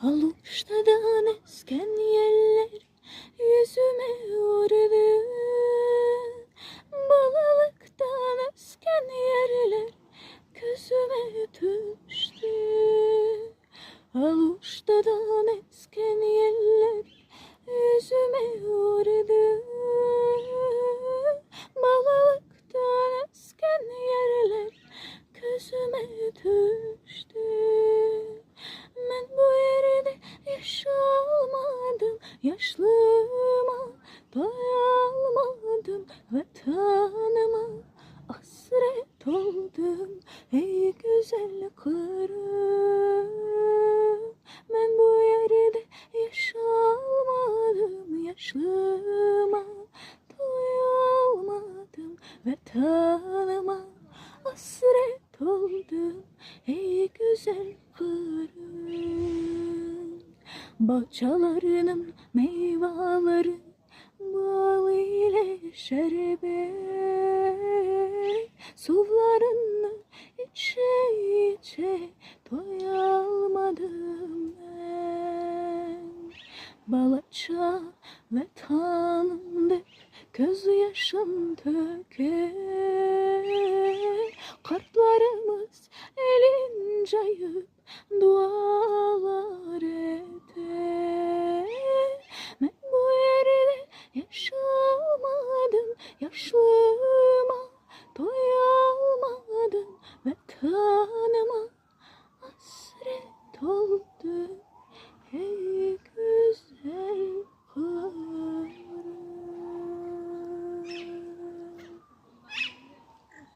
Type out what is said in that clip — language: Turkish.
Aluştadan esken yeller yüzüme vurdu. Balalıktan esken yerler gözüme düştü. Aluştadan esken yeller yüzüme vurdu. Balalıktan esken yerler gözüme düştü. Ben bu yerde yaşamadım, yaşlığıma doyalmadım, vatanıma hasret oldum ey güzel kırım. Ben bu yerde yaşamadım, yaşlığıma doyalmadım, vatanıma hasret oldum ey güzel kırım. Bahçelerinin meyveleri bal ile şerbet, sularını içe içe doyalmadım ben. Balaça vatanımda göz yaşım töker, kartlarımız